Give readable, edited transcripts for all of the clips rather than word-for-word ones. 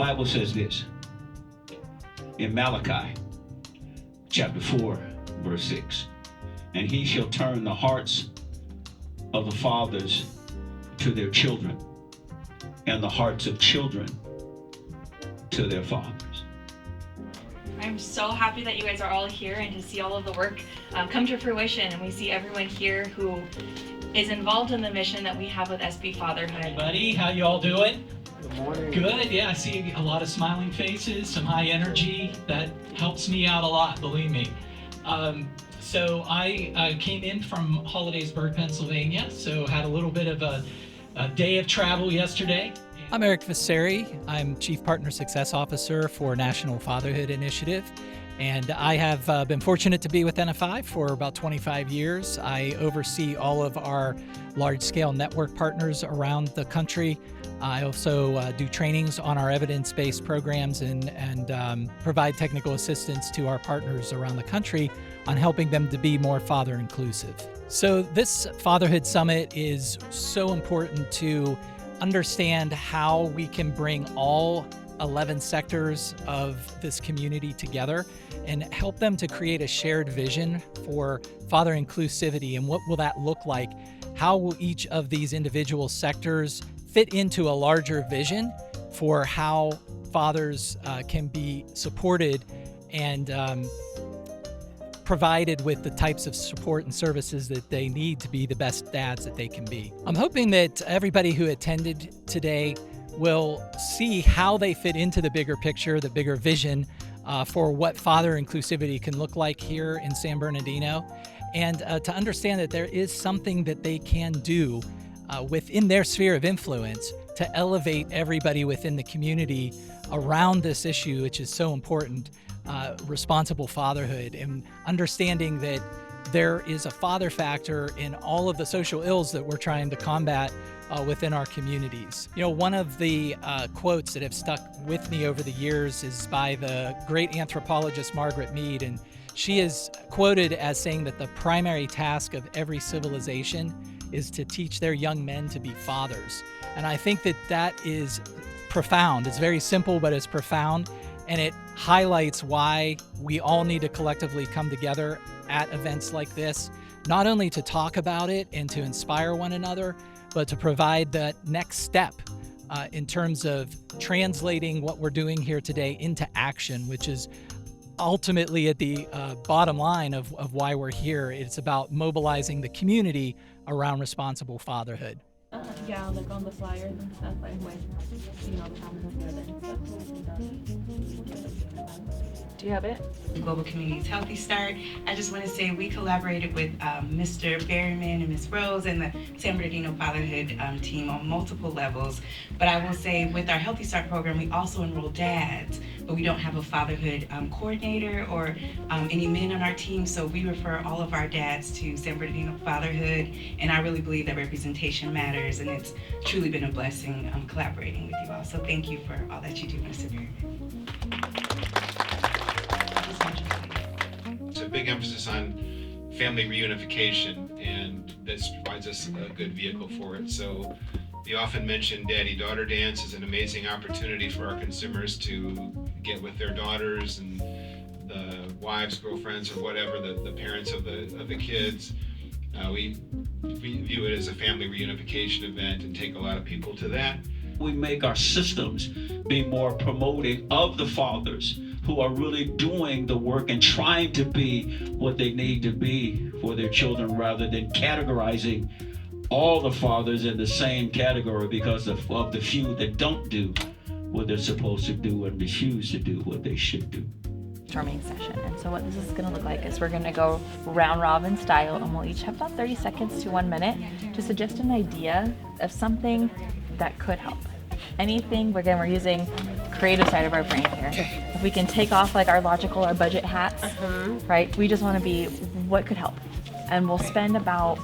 Bible says this in Malachi chapter 4, verse 6. And he shall turn the hearts of the fathers to their children, and the hearts of children to their fathers. I'm so happy that you guys are all here and to see all of the work come to fruition. And we see everyone here who is involved in the mission that we have with SB Fatherhood. Hey buddy, how you all doing? Good morning. Good, yeah, I see a lot of smiling faces, some high energy. That helps me out a lot, believe me. So I came in from Hollidaysburg, Pennsylvania, so had a little bit of a day of travel yesterday. I'm Eric Visseri. I'm Chief Partner Success Officer for National Fatherhood Initiative, and I have been fortunate to be with NFI for about 25 years. I oversee all of our large-scale network partners around the country. I also do trainings on our evidence-based programs and provide technical assistance to our partners around the country on helping them to be more father inclusive. So this Fatherhood Summit is so important to understand how we can bring all 11 sectors of this community together and help them to create a shared vision for father inclusivity. And what will that look like? How will each of these individual sectors fit into a larger vision for how fathers can be supported and provided with the types of support and services that they need to be the best dads that they can be. I'm hoping that everybody who attended today will see how they fit into the bigger picture, the bigger vision for what father inclusivity can look like here in San Bernardino, and to understand that there is something that they can do within their sphere of influence to elevate everybody within the community around this issue, which is so important. Responsible fatherhood, and understanding that there is a father factor in all of the social ills that we're trying to combat within our communities. You know, one of the quotes that have stuck with me over the years is by the great anthropologist Margaret Mead, and she is quoted as saying that the primary task of every civilization is to teach their young men to be fathers. And I think that that is profound. It's very simple, but it's profound. And it highlights why we all need to collectively come together at events like this, not only to talk about it and to inspire one another, but to provide that next step in terms of translating what we're doing here today into action, which is ultimately at the bottom line of why we're here. It's about mobilizing the community around responsible fatherhood. Yeah, like on the flyers and stuff, like when, you know, the comments together and stuff. Do you have it? Global Communities Healthy Start. I just want to say we collaborated with Mr. Berryman and Ms. Rose and the San Bernardino Fatherhood team on multiple levels. But I will say with our Healthy Start program, we also enroll dads, but we don't have a fatherhood coordinator or any men on our team. So we refer all of our dads to San Bernardino Fatherhood. And I really believe that representation matters. And it's truly been a blessing collaborating with you all. So thank you for all that you do, Mr. Berryman. It's a big emphasis on family reunification, and this provides us a good vehicle for it. So we often mention daddy-daughter dance as an amazing opportunity for our consumers to get with their daughters and the wives, girlfriends, or whatever, the parents of the kids. We view it as a family reunification event and take a lot of people to that. We make our systems be more promoting of the fathers who are really doing the work and trying to be what they need to be for their children, rather than categorizing all the fathers in the same category because of the few that don't do what they're supposed to do and refuse to do what they should do. Storming session. And so what this is going to look like is we're going to go round robin style, and we'll each have about 30 seconds to 1 minute to suggest an idea of something that could help. Anything. We're using creative side of our brain here. If we can take off like our logical, our budget hats, right? We just want to be what could help. And we'll spend about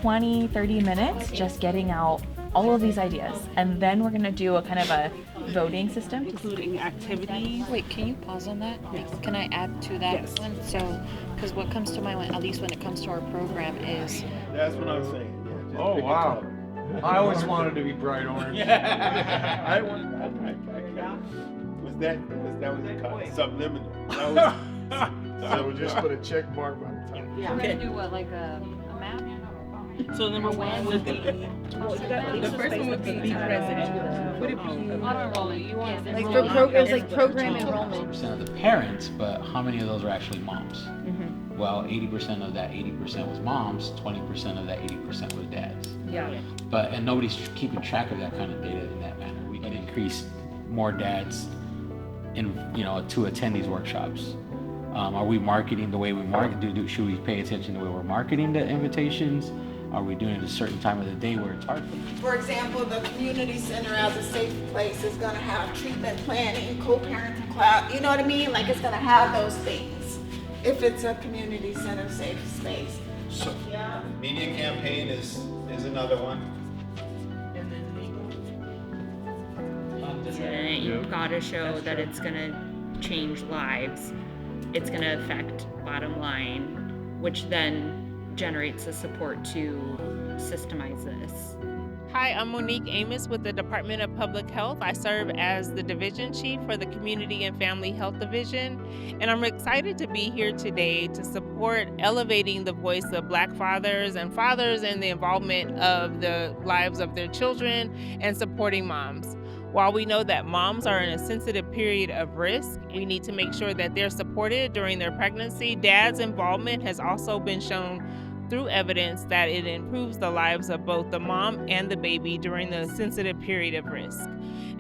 20-30 minutes just getting out all of these ideas. And then we're going to do a kind of a voting system, including activities. Wait, can you pause on that? Yes. Can I add to that one? So, because what comes to my mind, at least when it comes to our program, is... That's what I'm saying. Yeah, oh, wow. I always wanted to be bright orange. I want that was subliminal. That was, So we just put a check mark by the top. We're gonna do what, like a map? So number one would be, the first one would be president. Would it be? Auto enrollment, you want Like for programs, like program enrollment. Percent of the parents, but how many of those are actually moms? Mm-hmm. Well, 80% of that 80% was moms, 20% of that 80% was dads. Yeah. And nobody's keeping track of that kind of data in that manner. We can increase more dads to attend these workshops. Are we marketing the way we market? Should we pay attention to the way we're marketing the invitations? Are we doing it at a certain time of the day where it's hard for people? For example, the community center as a safe place is gonna have treatment planning, co-parenting class, you know what I mean? Like it's gonna have those things if it's a community center safe space. So, Yeah. media campaign is another one. You've got to show that it's going to change lives. It's going to affect bottom line, which then generates the support to systemize this. Hi, I'm Monique Amos with the Department of Public Health. I serve as the Division Chief for the Community and Family Health Division, and I'm excited to be here today to support elevating the voice of Black fathers and fathers in the involvement of the lives of their children and supporting moms. While we know that moms are in a sensitive period of risk, we need to make sure that they're supported during their pregnancy. Dad's involvement has also been shown through evidence that it improves the lives of both the mom and the baby during the sensitive period of risk.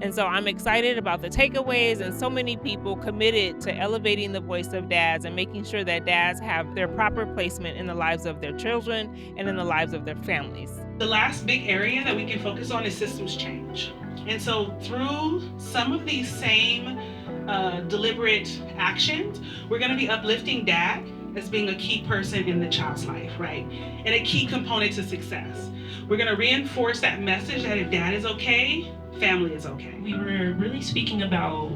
And so I'm excited about the takeaways and so many people committed to elevating the voice of dads and making sure that dads have their proper placement in the lives of their children and in the lives of their families. The last big area that we can focus on is systems change. And so through some of these same deliberate actions, we're going to be uplifting dad as being a key person in the child's life, right? And a key component to success. We're going to reinforce that message that if dad is okay, family is okay. We were really speaking about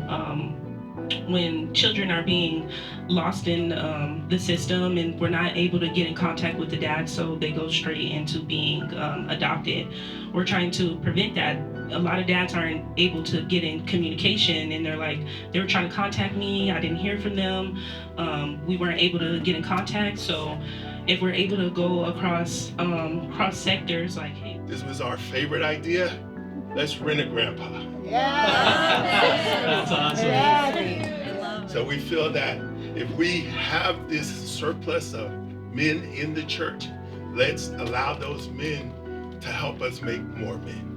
when children are being lost in the system and we're not able to get in contact with the dad, so they go straight into being adopted. We're trying to prevent that. A lot of dads aren't able to get in communication, and they're like, they were trying to contact me, I didn't hear from them, we weren't able to get in contact. So if we're able to go across cross sectors, like, hey, This was our favorite idea. Let's rent a grandpa. That's awesome. Yeah. So we feel that if we have this surplus of men in the church, let's allow those men to help us make more men.